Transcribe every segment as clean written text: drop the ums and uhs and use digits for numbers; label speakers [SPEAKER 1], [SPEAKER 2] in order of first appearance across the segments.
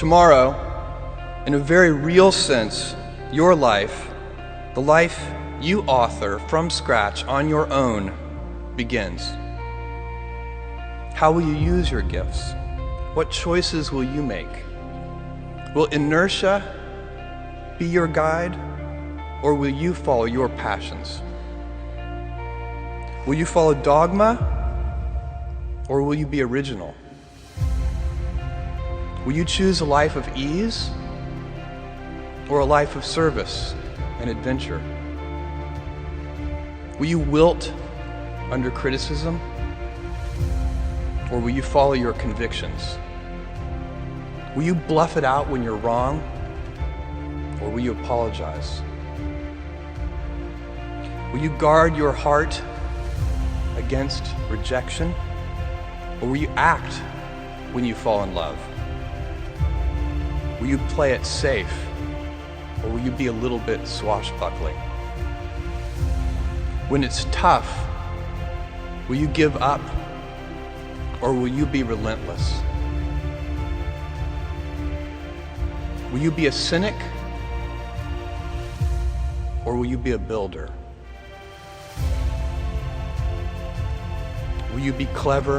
[SPEAKER 1] Tomorrow, in a very real sense, your life, the life you author from scratch on your own, begins. How will you use your gifts? What choices will you make? Will inertia be your guide, or will you follow your passions? Will you follow dogma, or will you be original? Will you choose a life of ease, or a life of service and adventure? Will you wilt under criticism, or will you follow your convictions? Will you bluff it out when you're wrong, or will you apologize? Will you guard your heart against rejection, or will you act when you fall in love? Will you play it safe, or will you be a little bit swashbuckling? When it's tough, will you give up, or will you be relentless? Will you be a cynic, or will you be a builder? Will you be clever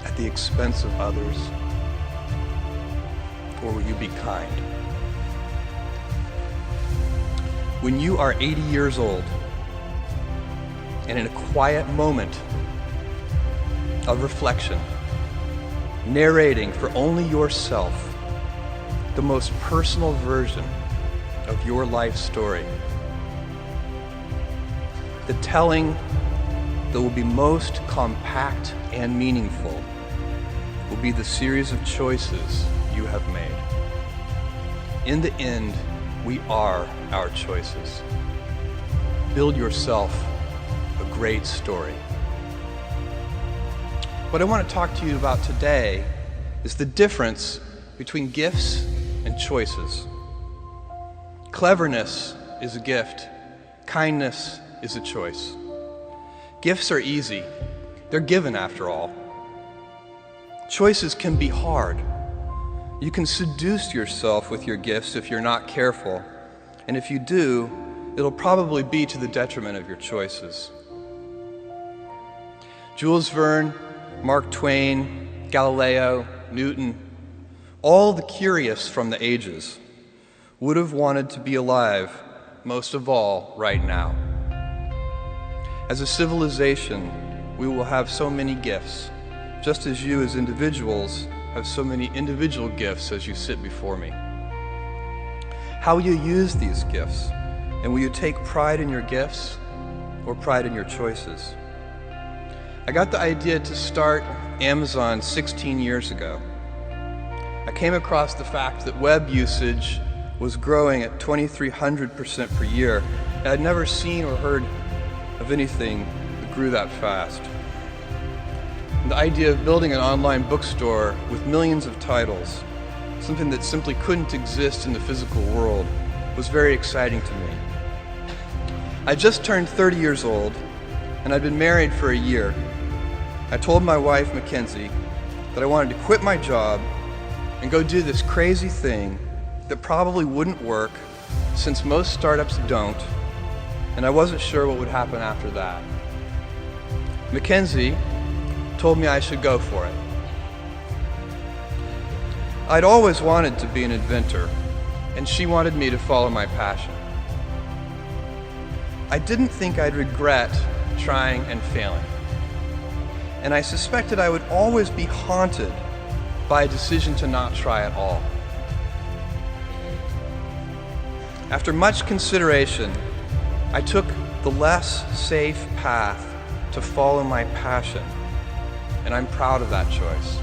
[SPEAKER 1] at the expense of others, or will you be kind? When you are 80 years old, and in a quiet moment of reflection, narrating for only yourself the most personal version of your life story, the telling that will be most compact and meaningful will be the series of choices you have made. In the end, we are our choices. Build yourself a great story. What I want to talk to you about today is the difference between gifts and choices. Cleverness is a gift. Kindness is a choice. Gifts are easy. They're given after all. Choices can be hard. You can seduce yourself with your gifts if you're not careful, and if you do, it'll probably be to the detriment of your choices. Jules Verne, Mark Twain, Galileo, Newton, all the curious from the ages would have wanted to be alive, most of all, right now. As a civilization, we will have so many gifts, just as you as individuals have so many individual gifts as you sit before me. How will you use these gifts? And will you take pride in your gifts or pride in your choices? I got the idea to start Amazon 16 years ago. I came across the fact that web usage was growing at 2,300% per year, and I'd never seen or heard of anything that grew that fast. And the idea of building an online bookstore with millions of titles, something that simply couldn't exist in the physical world, was very exciting to me. I just turned 30 years old, and I'd been married for a year. I told my wife, Mackenzie, that I wanted to quit my job and go do this crazy thing that probably wouldn't work, since most startups don't, and I wasn't sure what would happen after that. Mackenzie told me I should go for it. I'd always wanted to be an inventor, and she wanted me to follow my passion. I didn't think I'd regret trying and failing, and I suspected I would always be haunted by a decision to not try at all. After much consideration, I took the less safe path to follow my passion, and I'm proud of that choice.